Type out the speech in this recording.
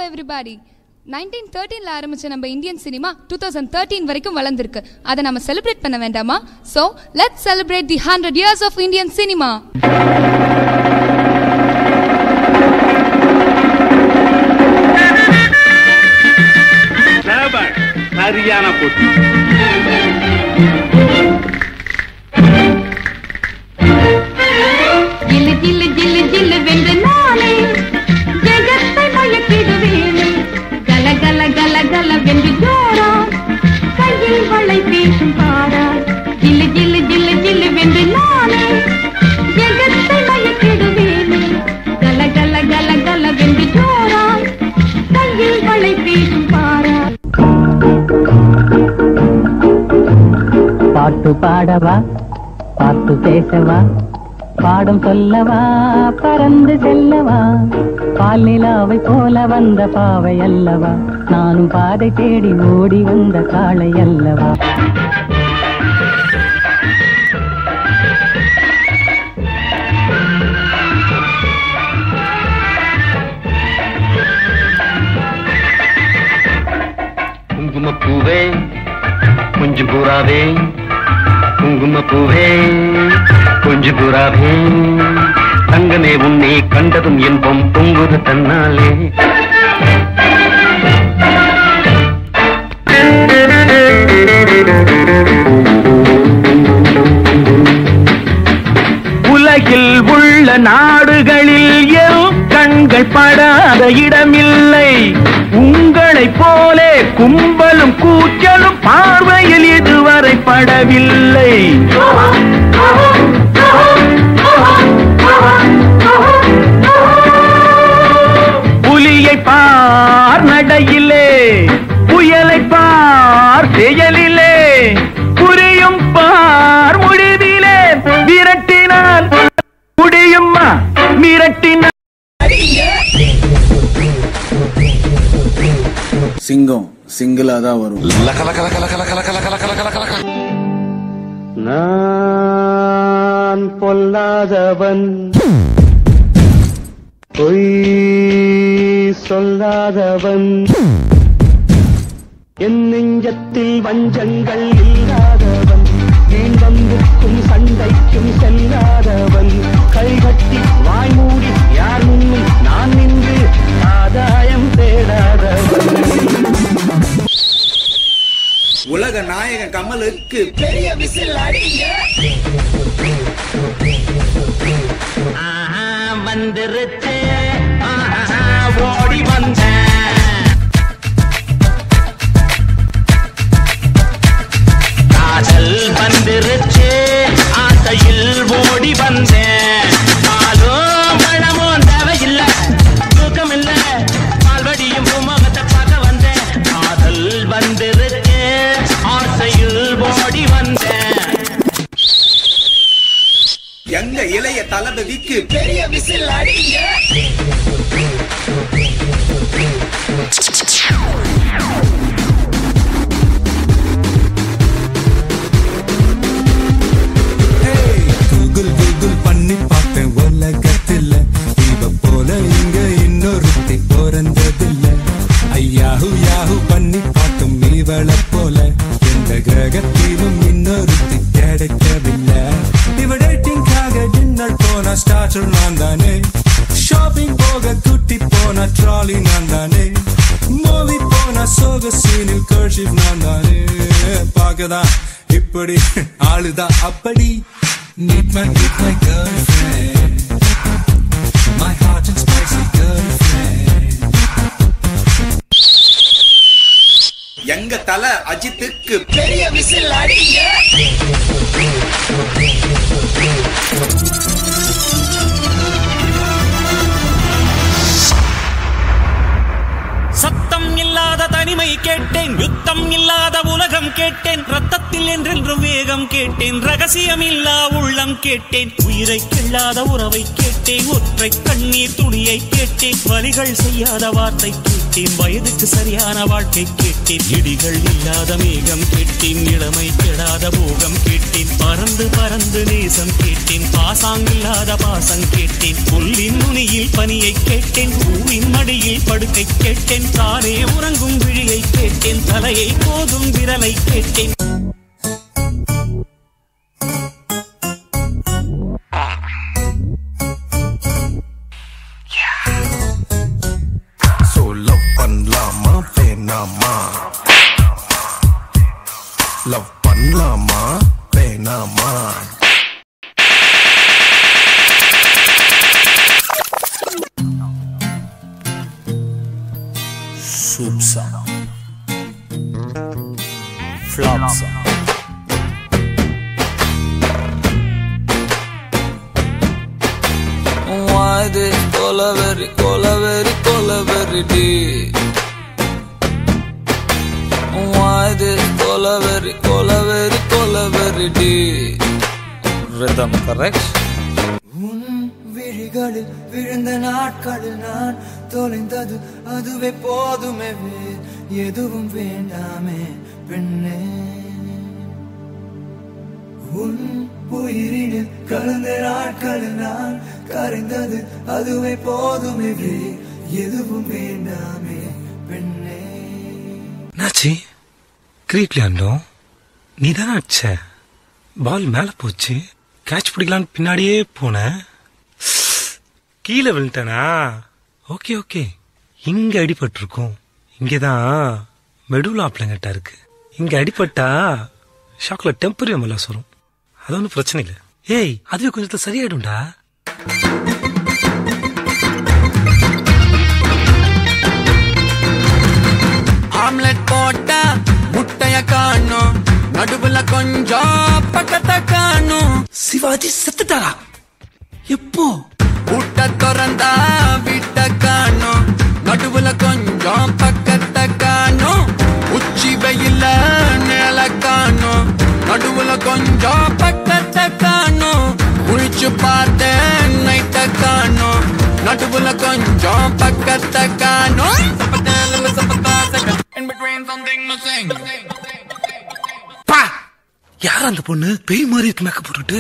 everybody. 1913ல ஆரம்பிச்ச நம்ம Indian cinema 2013 வரைக்கும் வளர்ந்திருக்கு. அதை நம்ம செலிப்ரேட் பண்ண வேண்டாமா? So let's celebrate the 100 years of Indian cinema. சரியான போட்டி. ஜில்லு ஜில்லு ஜில்லு ஜில்லு வென்று நாளே ஜெகத்தை மயக்கிடுவேனே கல கல கல கல வென்று ஜோரா கையில் வளை பேசும் பாரா ஜில்லு ஜில்லு ஜில்லு ஜில்லு வென்று நாளே ஜெகத்தை மயக்கிடுவேனே கல கல கல கல வென்று ஜோரா கையில் வளை பேசும் பாரா. பாட்டு பாடவா, பாட்டு பேசவா, பாடம் சொல்லவா, பறந்து செல்லவா, பால் நிலாவை போல வந்த பாவை அல்லவா, நானும் பாதை தேடி ஓடி வந்த காளை அல்லவா. குங்குமப்பூவே கொஞ்சம் புறாவே, குங்குமப்பூவே கொஞ்சம் புறாவே, தங்கமே உன்னை கண்டதும் என்பம் பொங்குது தன்னாலே. உலகில் உள்ள நாடுகளில் என் கண்கள் படாத இடமில்லை. உங்களைப் போலே கும்பலும் கூச்சலும் பார்வையில் இதுவரை படவில்லை. புலியை பார் நடையிலே, புயலை பார் செயலிலே, புரியும் பார் முடிவிலே, விரட்டினால் முடியுமா மிரட்டினால். சிங்கம் சிங்கிளா தான் வரும். நான் பொல்லாதவன், பொய் சொல்லாதவன், என் நெஞ்சத்தில் வஞ்சங்கள் இல்லாதவன், நீண்டம்புக்கும் சண்டைக்கும் செல்லாதவன், கைகட்டி வாய் மூடி யார் முன்னும் நான் நின்று ஆதாயம் தேடாதவன். உலக நாயகன் கமலுக்கு பெரிய விசில் அடிங்க. வந்துருச்சு ஓடி வந்த காதல், வந்துருச்சு ஆசையில் ஓடி வந்தேன். பாலும் பழமும் தேவையில்லை, தூக்கம் இல்ல, பால்வடியும் பூமுகத்தை பார்க்க வந்தேன். காதல் வந்துருச்சு ஆசையில் ஓடி வந்தேன். எங்க இளைய தளபதிக்கு பெரிய விசில் அடிங்க. கூகுள் கூகுள் பண்ணி பார்த்தேன் உலகத்தில் இவ போல இங்க இன்னொருத்தி பிறந்ததில்ல. ஐயாஹு யாஹு பண்ணி பார்த்தும் இவளை போல எந்த கிரகத்திலும் இன்னொருத்தி கிடைக்கவில்லை. இவ டேட்டிங்காக டின்னர் போன ஸ்டார்டர் நான் தானே, ஷாப்பிங் போக குட்டி போன ட்ராலி நான் தானே, மூவி போன சோக சீனில் கர்ஷிப் நான் தானே. பார்க்கதான் இப்படி ஆளுதான் அப்படி. Meet my girlfriend, my hot and spicy girlfriend. எங்க தல அஜித்துக்கு பெரிய விசில் அடிங்க. சத்தம் இல்லாத தனிமை கேட்டேன், யுத்தம் இல்லாத உலகம் கேட்டேன், ரத்தத்தில் என்றென்றும் வேகம் கேட்டேன் ரகசியமில்லா உள்ளம் கேட்டேன் உயிரை கிள்ளாத உறவை கேட்டேன் ஒற்றை கண்ணீர் துளியை கேட்டேன் வலிகள் செய்யாத வார்த்தை கேட்டேன் வயதுக்கு சரியான வாழ்க்கை கேட்டேன் இடிகள் இல்லாத மேகம் கேட்டேன் இளமை கெடாத போகம் கேட்டேன் பறந்து பறந்து நேசம் கேட்டேன் பாசாங்கில்லாத பாசம் கேட்டேன் புல்லின் நுனியில் பனியை கேட்டேன் பூவின் மடியில் படுக்கை கேட்டேன் தானே உறங்கும் விழியை கேட்டேன் தலையை போதும் விரலை கேட்டேன் பண்ணலாமா வேணாமா லவ் பண்ணலாமா வேணாமா சூப்ஸா ஃப்ளாப்ஸா Why this colaveri, colaveri, colaveri D? Why this colaveri, colaveri, colaveri D? Rhythm correct? விழிகளில் விழுந்த நாட்களில் நான் தொலைந்தது அதுவே போதுமே எதுவும் வேண்டாமே பெண்ணே உன் உயிரினில் கலந்த நாட்களில் நான் கரைந்தது அதுவே போதுமே எதுவும் வேண்டாமே பெண்ணே நாச்சி கிரிக்கெட் விளையாண்டோம் நீ தானே அடிச்ச பால் மேல போச்சு கேட்ச் பிடிக்கலான்னு பின்னாடியே போன கீழே விழுந்தனா ஓகே ஓகே இங்க அடிபட்டிருக்கும் இங்கதான் மெடுலா பிளங்கட்டா இருக்கு இங்க அடிபட்டா ஷாக்ல டெம்பரரி எம்எல்எஸ் வரும் அது ஒன்றும் பிரச்சனை இல்லை ஏய் அதுவே கொஞ்சம் சரியாயிடும்டா ஆம்லெட் போட்டா முட்டைய காணும் நடுவுல கொஞ்சம் பக்கத்தை காணும் சிவாஜி செத்துட்டாரா எப்போ ஊட்ட திறந்தா வீட்ட காணும் நடுவுல கொஞ்சம் பக்கத்தை காணும் உச்சி வெயில நிழல காணும் நடுவுல கொஞ்சம் பக்கத்தை காணும் குளிச்சு பார்த்தேன் நைட்ட காணும் நடுவுல கொஞ்சம் பக்கத்தை காணும் யார் அந்த பொண்ணு பேய் மாதிரி இருக்கு மேக்கப் போட்டுட்டு